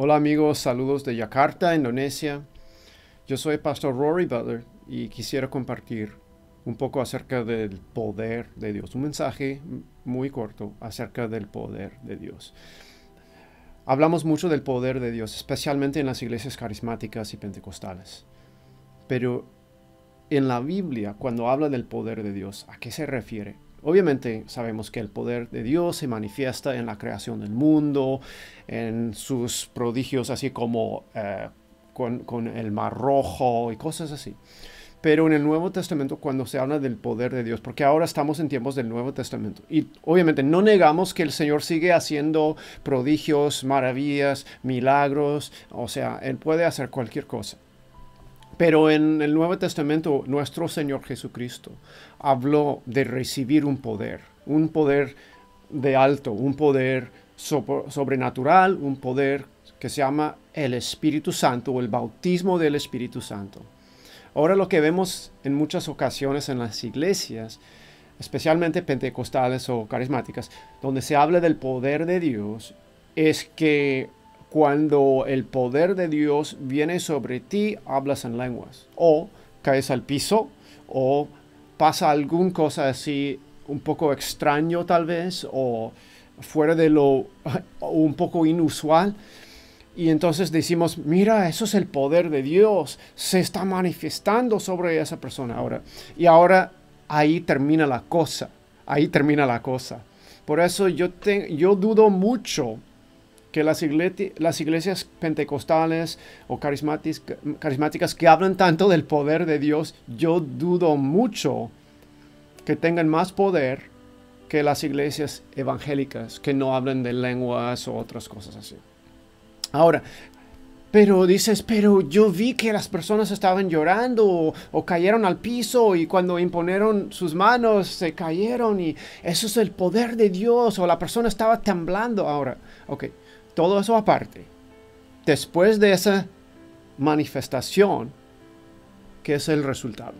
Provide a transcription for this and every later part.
Hola amigos, saludos de Yakarta, Indonesia. Yo soy Pastor Rory Butler y quisiera compartir un poco acerca del poder de Dios. Un mensaje muy corto acerca del poder de Dios. Hablamos mucho del poder de Dios, especialmente en las iglesias carismáticas y pentecostales. Pero en la Biblia, cuando habla del poder de Dios, ¿a qué se refiere? Obviamente sabemos que el poder de Dios se manifiesta en la creación del mundo, en sus prodigios así como con el Mar Rojo y cosas así. Pero en el Nuevo Testamento, cuando se habla del poder de Dios, porque ahora estamos en tiempos del Nuevo Testamento, y obviamente no negamos que el Señor sigue haciendo prodigios, maravillas, milagros, o sea, Él puede hacer cualquier cosa. Pero en el Nuevo Testamento, nuestro Señor Jesucristo habló de recibir un poder de alto, un poder sobrenatural, un poder que se llama el Espíritu Santo o el bautismo del Espíritu Santo. Ahora lo que vemos en muchas ocasiones en las iglesias, especialmente pentecostales o carismáticas, donde se habla del poder de Dios, es que cuando el poder de Dios viene sobre ti, hablas en lenguas, o caes al piso, o pasa alguna cosa así un poco extraño tal vez, o fuera de lo un poco inusual. Y entonces decimos, mira, eso es el poder de Dios, se está manifestando sobre esa persona ahora. Y ahora ahí termina la cosa, ahí termina la cosa. Por eso yo dudo mucho que las iglesias pentecostales o carismáticas que hablan tanto del poder de Dios, yo dudo mucho que tengan más poder que las iglesias evangélicas que no hablan de lenguas o otras cosas así. Ahora, pero dices, pero yo vi que las personas estaban llorando o cayeron al piso y cuando imponieron sus manos se cayeron y eso es el poder de Dios o la persona estaba temblando. Ahora, ok, todo eso aparte. Después de esa manifestación, ¿qué es el resultado?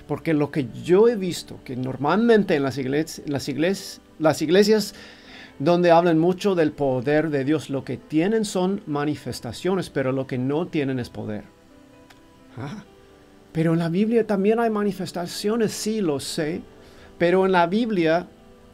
Porque lo que yo he visto, que normalmente en las iglesias donde hablan mucho del poder de Dios, lo que tienen son manifestaciones, pero lo que no tienen es poder. Pero en la Biblia también hay manifestaciones, sí lo sé, pero en la Biblia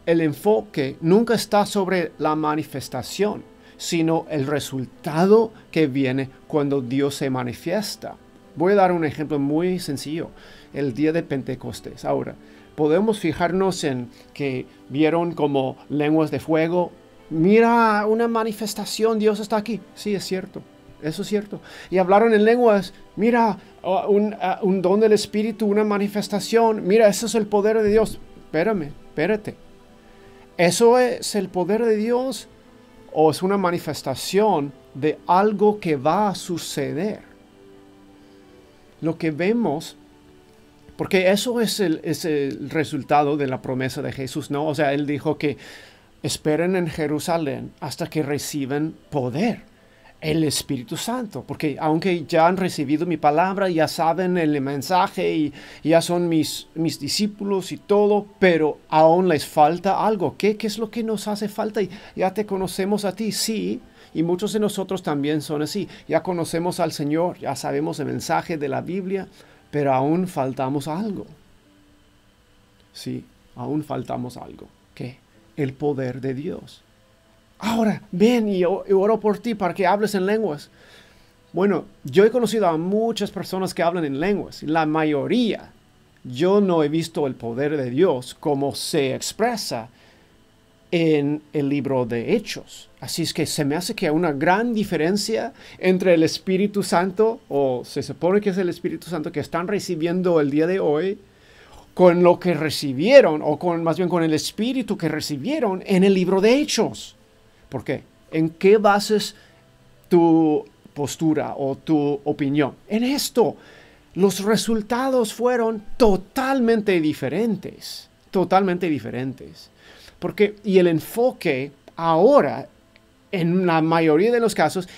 el enfoque nunca está sobre la manifestación, sino el resultado que viene cuando Dios se manifiesta. Voy a dar un ejemplo muy sencillo, el día de Pentecostés. Ahora, podemos fijarnos en que vieron como lenguas de fuego. Mira, una manifestación, Dios está aquí. Sí, es cierto, eso es cierto. Y hablaron en lenguas. Mira, un don del Espíritu, una manifestación. Mira, eso es el poder de Dios. Espérate. ¿Eso es el poder de Dios o es una manifestación de algo que va a suceder? Lo que vemos, porque eso es el resultado de la promesa de Jesús, ¿no? O sea, Él dijo que esperen en Jerusalén hasta que reciban poder, el Espíritu Santo. Porque aunque ya han recibido mi palabra, ya saben el mensaje y ya son mis discípulos y todo, pero aún les falta algo. ¿Qué es lo que nos hace falta? Y ya te conocemos a ti, sí. Y muchos de nosotros también son así. Ya conocemos al Señor, ya sabemos el mensaje de la Biblia, pero aún faltamos algo. Sí, aún faltamos algo. ¿Qué? El poder de Dios. Ahora, ven y oro por ti para que hables en lenguas. Bueno, yo he conocido a muchas personas que hablan en lenguas. La mayoría, yo no he visto el poder de Dios como se expresa en el libro de Hechos. Así es que se me hace que hay una gran diferencia entre el Espíritu Santo, o se supone que es el Espíritu Santo que están recibiendo el día de hoy, con lo que recibieron, o más bien con el Espíritu que recibieron en el libro de Hechos. ¿Por qué? ¿En qué bases tu postura o tu opinión? En esto, los resultados fueron totalmente diferentes. Totalmente diferentes. Y el enfoque ahora, en la mayoría de los casos,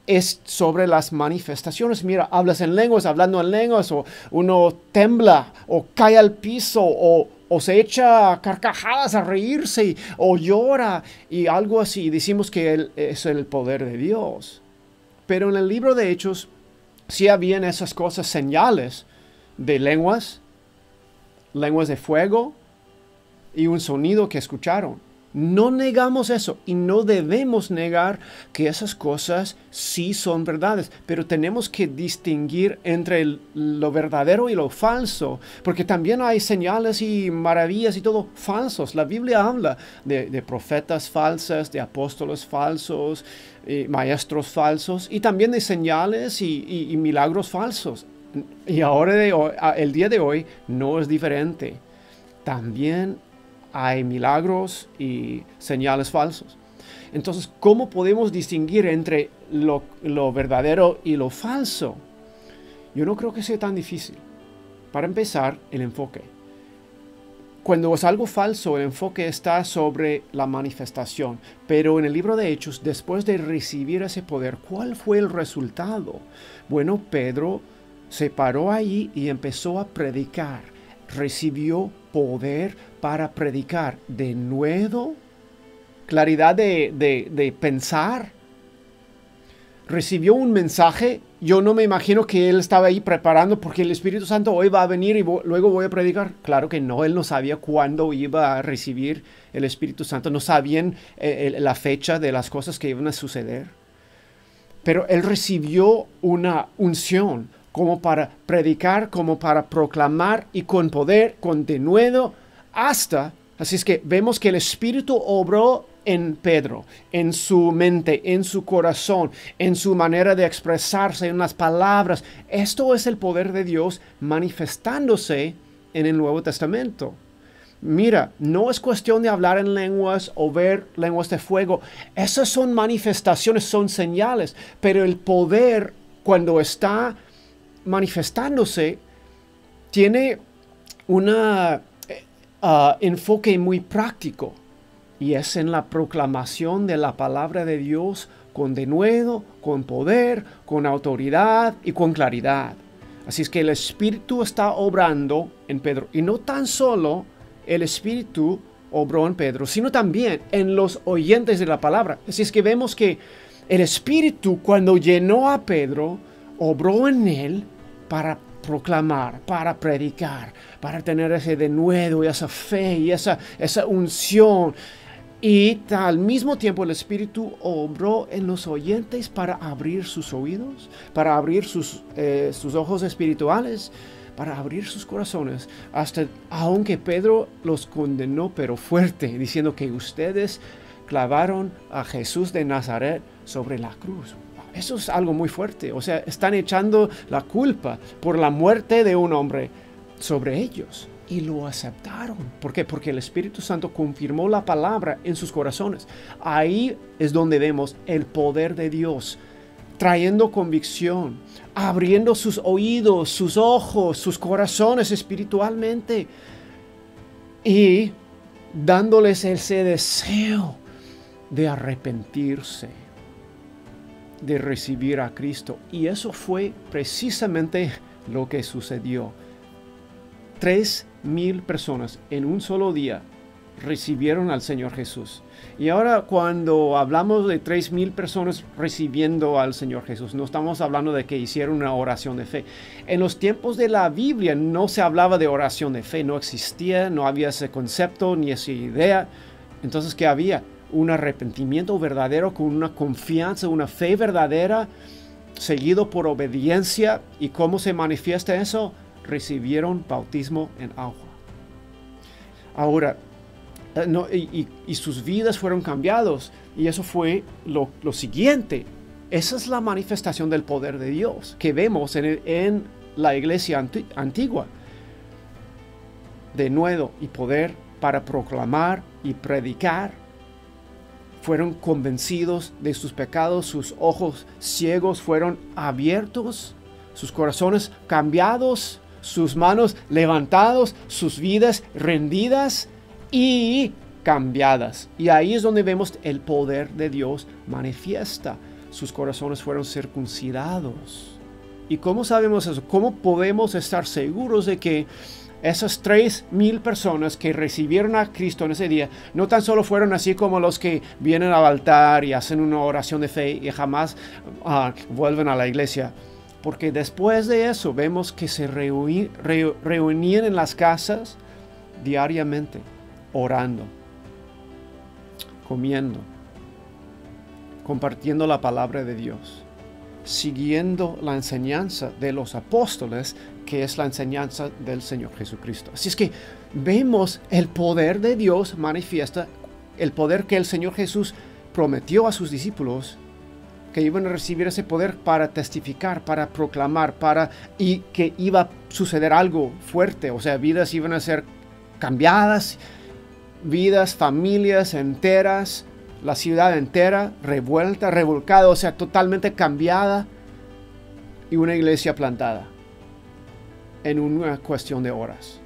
es sobre las manifestaciones. Mira, hablas en lenguas, hablando en lenguas, o uno tembla, o cae al piso, o o se echa carcajadas a reírse o llora y algo así. Decimos que él es el poder de Dios. Pero en el libro de Hechos sí habían esas cosas, señales de lenguas de fuego y un sonido que escucharon. No negamos eso y no debemos negar que esas cosas sí son verdades, pero tenemos que distinguir entre lo verdadero y lo falso, porque también hay señales y maravillas y todo falsos. La Biblia habla de profetas falsas, de apóstoles falsos, maestros falsos y también de señales y milagros falsos. Y ahora, el día de hoy, no es diferente. También hay milagros y señales falsos. Entonces, ¿cómo podemos distinguir entre lo verdadero y lo falso? Yo no creo que sea tan difícil. Para empezar, el enfoque. Cuando es algo falso, el enfoque está sobre la manifestación. Pero en el libro de Hechos, después de recibir ese poder, ¿cuál fue el resultado? Bueno, Pedro se paró ahí y empezó a predicar. Recibió poder para predicar de nuevo, claridad de pensar. Recibió un mensaje. Yo no me imagino que él estaba ahí preparando porque el Espíritu Santo hoy va a venir y luego voy a predicar. Claro que no, él no sabía cuándo iba a recibir el Espíritu Santo. No sabían la fecha de las cosas que iban a suceder. Pero él recibió una unción como para predicar, como para proclamar y con poder, con denuedo, hasta. Así es que vemos que el Espíritu obró en Pedro, en su mente, en su corazón, en su manera de expresarse, en las palabras. Esto es el poder de Dios manifestándose en el Nuevo Testamento. Mira, no es cuestión de hablar en lenguas o ver lenguas de fuego. Esas son manifestaciones, son señales, pero el poder, cuando está manifestándose, tiene un enfoque muy práctico y es en la proclamación de la palabra de Dios con denuedo, con poder, con autoridad y con claridad. Así es que el Espíritu está obrando en Pedro y no tan solo el Espíritu obró en Pedro, sino también en los oyentes de la palabra. Así es que vemos que el Espíritu, cuando llenó a Pedro, obró en él para proclamar, para predicar, para tener ese denuedo y esa fe y esa unción. Y al mismo tiempo el Espíritu obró en los oyentes para abrir sus oídos, para abrir sus ojos espirituales, para abrir sus corazones, aunque Pedro los condenó, pero fuerte, diciendo que ustedes clavaron a Jesús de Nazaret sobre la cruz. Eso es algo muy fuerte. O sea, están echando la culpa por la muerte de un hombre sobre ellos. Y lo aceptaron. ¿Por qué? Porque el Espíritu Santo confirmó la palabra en sus corazones. Ahí es donde vemos el poder de Dios, trayendo convicción, abriendo sus oídos, sus ojos, sus corazones espiritualmente y dándoles ese deseo de arrepentirse, de recibir a Cristo. Y eso fue precisamente lo que sucedió. 3,000 personas en un solo día recibieron al Señor Jesús. Y ahora cuando hablamos de 3,000 personas recibiendo al Señor Jesús, no estamos hablando de que hicieron una oración de fe. En los tiempos de la Biblia no se hablaba de oración de fe, no existía, no había ese concepto ni esa idea. Entonces, ¿qué había? Un arrepentimiento verdadero con una confianza, una fe verdadera, seguido por obediencia. ¿Y cómo se manifiesta eso? Recibieron bautismo en agua. Ahora, y sus vidas fueron cambiados. Y eso fue lo siguiente. Esa es la manifestación del poder de Dios que vemos en la iglesia antigua. Denuedo y poder para proclamar y predicar. Fueron convencidos de sus pecados, sus ojos ciegos fueron abiertos, sus corazones cambiados, sus manos levantados, sus vidas rendidas y cambiadas. Y ahí es donde vemos el poder de Dios manifiesta. Sus corazones fueron circuncidados. ¿Y cómo sabemos eso? ¿Cómo podemos estar seguros de que Esas 3,000 personas que recibieron a Cristo en ese día, no tan solo fueron así como los que vienen al altar y hacen una oración de fe y jamás vuelven a la iglesia. Porque después de eso vemos que se reunían en las casas diariamente, orando, comiendo, compartiendo la palabra de Dios, siguiendo la enseñanza de los apóstoles, que es la enseñanza del Señor Jesucristo. Así es que vemos el poder de Dios manifiesta, el poder que el Señor Jesús prometió a sus discípulos, que iban a recibir ese poder para testificar, para proclamar, y que iba a suceder algo fuerte, o sea, vidas iban a ser cambiadas, vidas, familias enteras, la ciudad entera revuelta, revolcada, o sea, totalmente cambiada, y una iglesia plantada en una cuestión de horas.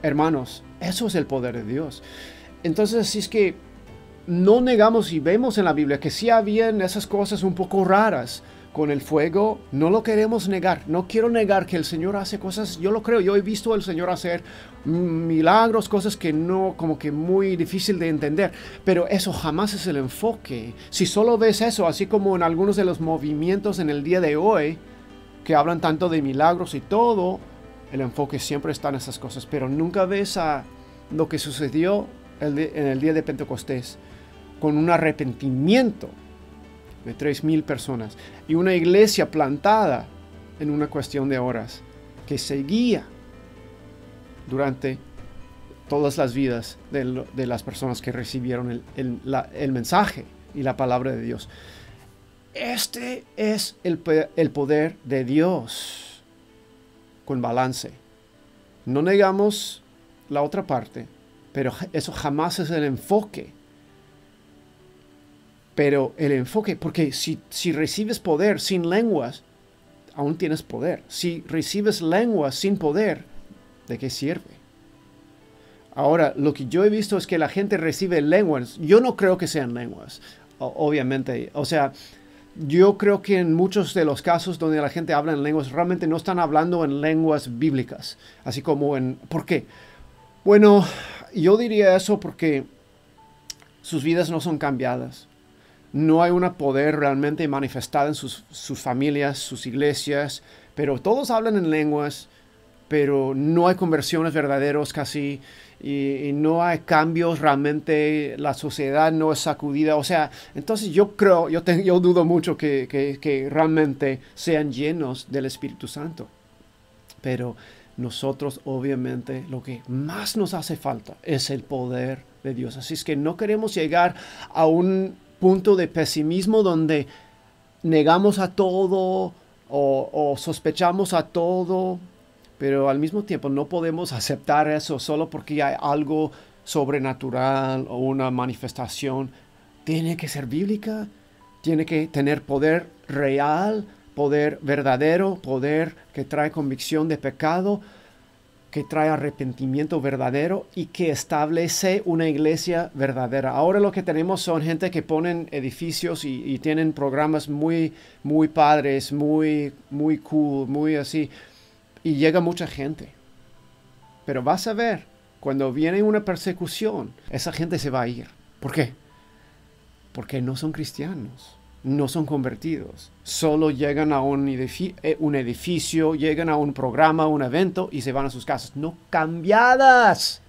Hermanos, eso es el poder de Dios. Entonces, así es que no negamos y vemos en la Biblia que sí habían esas cosas un poco raras con el fuego. No lo queremos negar. No quiero negar que el Señor hace cosas. Yo lo creo. Yo he visto al Señor hacer milagros, cosas que no, como que muy difícil de entender. Pero eso jamás es el enfoque. Si solo ves eso, así como en algunos de los movimientos en el día de hoy, que hablan tanto de milagros y todo, el enfoque siempre está en esas cosas. Pero nunca ves a lo que sucedió en el día de Pentecostés, con un arrepentimiento de 3,000 personas y una iglesia plantada en una cuestión de horas que seguía durante todas las vidas de las personas que recibieron el mensaje y la palabra de Dios. Este es el poder de Dios con balance. No negamos la otra parte, pero eso jamás es el enfoque. Pero el enfoque, porque si recibes poder sin lenguas, aún tienes poder. Si recibes lenguas sin poder, ¿de qué sirve? Ahora, lo que yo he visto es que la gente recibe lenguas. Yo no creo que sean lenguas, obviamente. O sea, yo creo que en muchos de los casos donde la gente habla en lenguas, realmente no están hablando en lenguas bíblicas. Así como en... ¿Por qué? Bueno, yo diría eso porque sus vidas no son cambiadas. No hay un poder realmente manifestado en sus familias, sus iglesias, pero todos hablan en lenguas, pero no hay conversiones verdaderas casi, y no hay cambios realmente, la sociedad no es sacudida. O sea, entonces yo creo, yo dudo mucho que realmente sean llenos del Espíritu Santo. Pero nosotros, obviamente, lo que más nos hace falta es el poder de Dios. Así es que no queremos llegar a un punto de pesimismo donde negamos a todo o sospechamos a todo, pero al mismo tiempo no podemos aceptar eso solo porque hay algo sobrenatural o una manifestación. Tiene que ser bíblica, tiene que tener poder real, poder verdadero, poder que trae convicción de pecado, que trae arrepentimiento verdadero y que establece una iglesia verdadera. Ahora lo que tenemos son gente que ponen edificios y tienen programas muy, muy padres, muy, muy cool, muy así, y llega mucha gente. Pero vas a ver, cuando viene una persecución, esa gente se va a ir. ¿Por qué? Porque no son cristianos. No son convertidos, solo llegan a un edificio, llegan a un programa, un evento y se van a sus casas. No cambiadas.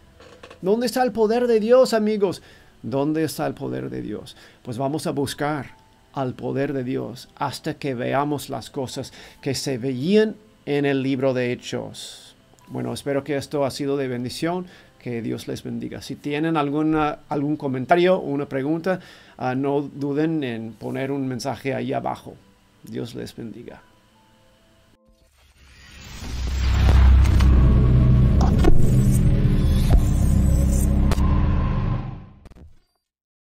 ¿Dónde está el poder de Dios, amigos? ¿Dónde está el poder de Dios? Pues vamos a buscar al poder de Dios hasta que veamos las cosas que se veían en el libro de Hechos. Bueno, espero que esto ha sido de bendición. Que Dios les bendiga. Si tienen algún comentario o una pregunta, no duden en poner un mensaje ahí abajo. Dios les bendiga.